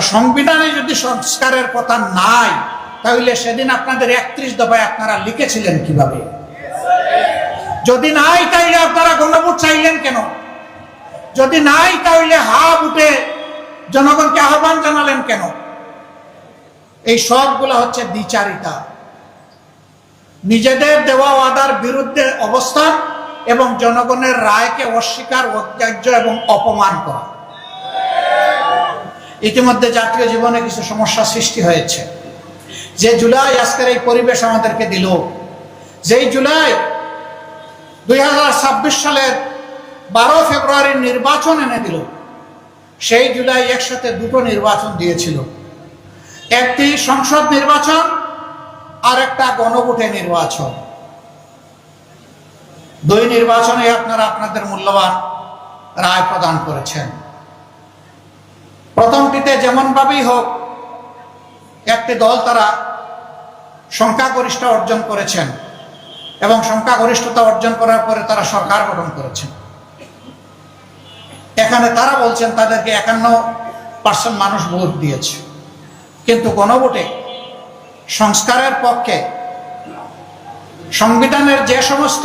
তো সংবিধানে যদি সংস্কারের কথা নাই, তাহলে সেদিন আপনাদের 31 দফায় আপনারা লিখেছিলেন কিভাবে? যদি নাই তাহলে আপনারা গণভোট চাইলেন কেন? যদি নাই তাহলে হা উঠে জনগণকে আহ্বান জানালেন কেন? এই সবগুলো হচ্ছে দ্বিচারিতা, নিজেদের দেওয়া ওয়াদার বিরুদ্ধে অবস্থান এবং জনগণের রায়কে অস্বীকার, অত্যাচার এবং অপমান করা। ইতিমধ্যে জাতীয় জীবনে কিছু সমস্যা সৃষ্টি হয়েছে। যে জুলাই আজকের এই পরিবেশ আমাদেরকে দিল, যেই জুলাই 2026 সালের 12 ফেব্রুয়ারির নির্বাচন এনে দিল, সেই জুলাই একসাথে দুটো নির্বাচন দিয়েছিল, একটি সংসদ নির্বাচন আর একটা গণভোটে নির্বাচন। দুই নির্বাচনে আপনারা আপনাদের মূল্যবান রায় প্রদান করেছেন। প্রথমটিতে যেমন ভাবেই হোক একটি দল তারা সংখ্যাগরিষ্ঠতা অর্জন করেছেন এবং সংখ্যাগরিষ্ঠতা অর্জন করার পরে তারা সরকার গঠন করেছেন। এখানে তারা বলছেন তাদেরকে 51% মানুষ ভোট দিয়েছে, কিন্তু গণভোটে সংস্কারের পক্ষে সংবিধানের যে সমস্ত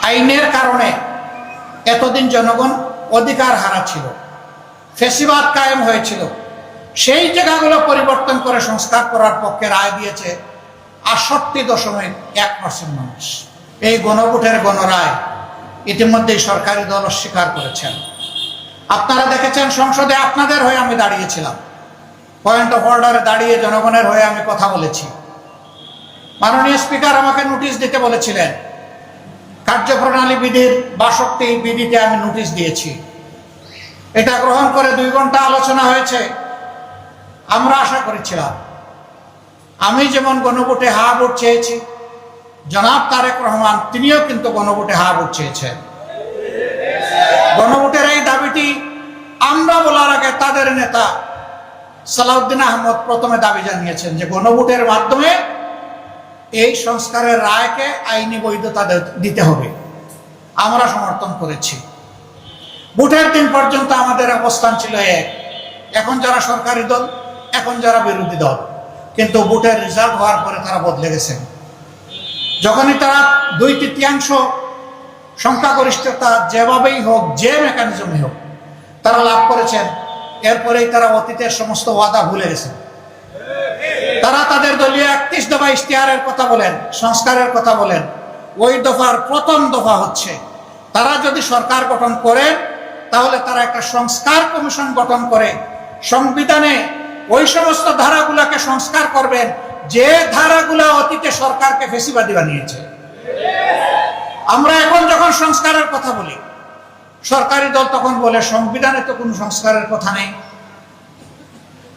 আইনের কারণে এতদিন জনগণ অধিকার হারাচ্ছিল, ফ্যাসিবাদ কায়েম হয়েছিল, সেই জায়গাগুলো পরিবর্তন করে সংস্কার করার পক্ষে রায় দিয়েছে 68.1% মানুষ। এই গণভোটের গণরায় ইতিমধ্যেই সরকারি দল অস্বীকার করেছেন। আপনারা দেখেছেন সংসদে আপনাদের হয়ে আমি দাঁড়িয়েছিলাম, পয়েন্ট অফ অর্ডারে দাঁড়িয়ে জনগণের হয়ে আমি কথা বলেছি। মাননীয় স্পিকার আমাকে নোটিশ দিতে বলেছিলেন, কার্যপ্রণালী বিধির 62 বিধিতে আমি নোটিশ দিয়েছি। এটা গ্রহণ করে 2 ঘন্টা আলোচনা হয়েছে। আমরা আশা করেছিলাম, আমি যেমন গণভোটে হা ভোট চেয়েছি, জনাব তারেক রহমান তিনিও কিন্তু গণভোটে হা ভোট চেয়েছেন। গণভোটের এই দাবিটি আমরা বলার আগে তাদের নেতা সালাউদ্দিন আহমদ প্রথমে দাবি জানিয়েছেন যে গণভোটের মাধ্যমে এই সংস্কারের রায়কে আইনি বৈধতা দিতে হবে। আমরা সমর্থন করেছি। ভোটের দিন পর্যন্ত আমাদের অবস্থান ছিল এক, এখন যারা সরকারি দল, এখন যারা বিরোধী দল, কিন্তু ভোটের রেজাল্ট হওয়ার পরে তারা বদলে গেছেন। যখনই তারা 2/3 সংখ্যাগরিষ্ঠতা যেভাবেই হোক, যে মেকানিজমে হোক তারা লাভ করেছেন, এরপরেই তারা অতীতের সমস্ত ওয়াদা ভুলে গেছেন। তারা তাদের দলীয় 31 দফা ইশতেহারের কথা বলেন, সংস্কারের কথা বলেন। ওই দফার প্রথম দফা হচ্ছে তারা যদি সরকার গঠন করেন তাহলে তারা একটা সংস্কার কমিশন গঠন করে সংবিধানে ওই সমস্ত ধারাগুলাকে সংস্কার করবেন যে ধারাগুলা অতীতে সরকারকে ফ্যাসিবাদী বানিয়েছে। আমরা এখন যখন সংস্কারের কথা বলি, সরকারি দল তখন বলে সংবিধানে তো কোনো সংস্কারের কথা নেই।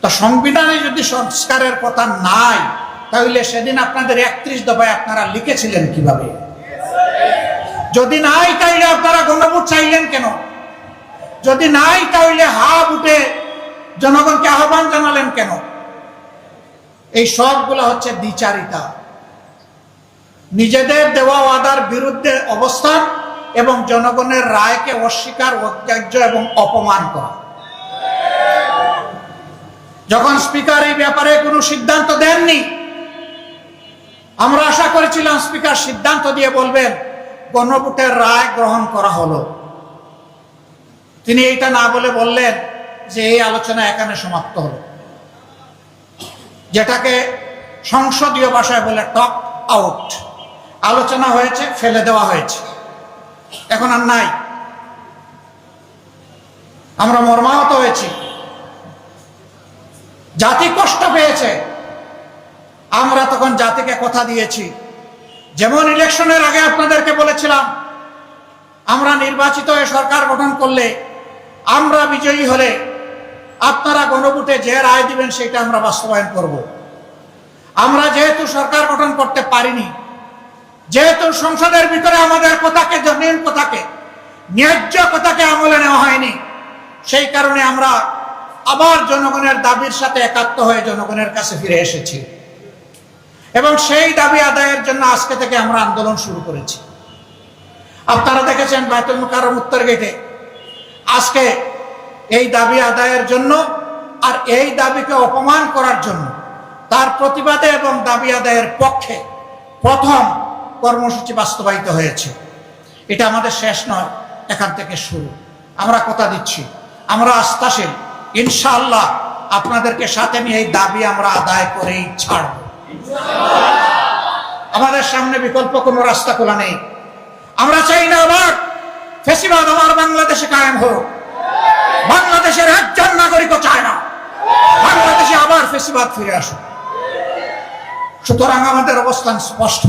তো সংবিধানে যদি সংস্কারের কথা নাই, তাহলে সেদিন আপনাদের 31 দফায় আপনারা লিখেছিলেন কিভাবে? যদি নাই তাহলে আপনারা গণভোট চাইলেন কেন? যদি নাই তাহলে হা উঠে জনগণকে আহ্বান জানালেন কেন? এই সবগুলো হচ্ছে দ্বিচারিতা, নিজেদের দেওয়া ওয়াদার বিরুদ্ধে অবস্থান এবং জনগণের রায়কে অস্বীকার, অত্যাচার এবং অপমান করা। যখন স্পিকার এই ব্যাপারে কোনো সিদ্ধান্ত দেননি, আমরা আশা করেছিলাম স্পিকার সিদ্ধান্ত দিয়ে বলবেন গণভোটের রায় গ্রহণ করা হলো। তিনি এইটা না বলে বললেন যে এই আলোচনা এখানে সমাপ্ত হলো, যেটাকে সংসদীয় ভাষায় বলে টক আউট। আলোচনা হয়েছে, ফেলে দেওয়া হয়েছে, এখন আর নাই। আমরা মর্মাহত হয়েছি, জাতি কষ্ট পেয়েছে। আমরা তখন জাতিকে কথা দিয়েছি, যেমন ইলেকশনের আগে আপনাদেরকে বলেছিলাম আমরা নির্বাচিত হয়ে সরকার গঠন করলে, আমরা বিজয়ী হলে আপনারা গণভোটে যে রায় দিবেন সেটা আমরা বাস্তবায়ন করব। আমরা যেহেতু সরকার গঠন করতে পারিনি, যেহেতু সংসদের ভিতরে আমাদের কথাকে, জনগণ কথাকে, ন্যায্য কথাকে আমলে নেওয়া হয়নি, সেই কারণে আমরা আবার জনগণের দাবির সাথে একাত্ম হয়ে জনগণের কাছে ফিরে এসেছি এবং সেই দাবি আদায়ের জন্য আজকে থেকে আমরা আন্দোলন শুরু করেছি। আপনারা দেখেছেন বায়তুল মুকাররম উত্তর গেটে আজকে এই দাবি আদায়ের জন্য আর এই দাবিকে অপমান করার জন্য, তার প্রতিবাদে এবং দাবি আদায়ের পক্ষে প্রথম কর্মসূচি বাস্তবায়িত হয়েছে। এটা আমাদের শেষ নয়, এখান থেকে শুরু। আমরা কথা দিচ্ছি, আমরা আস্থাশীল, ইনশাআল্লাহ আপনাদেরকে সাথে নিয়ে এই দাবি আমরা আদায় করেই ছাড়ব। আমাদের সামনে বিকল্প কোনো রাস্তা খোলা নেই। আমরা চাই না আবার ফ্যাসিবাদ আমার বাংলাদেশে কায়েম হোক। বাংলাদেশের একজন নাগরিকও চায় না বাংলাদেশে আবার ফ্যাসিবাদ ফিরে আসুক। সুতরাং আমাদের অবস্থান স্পষ্ট।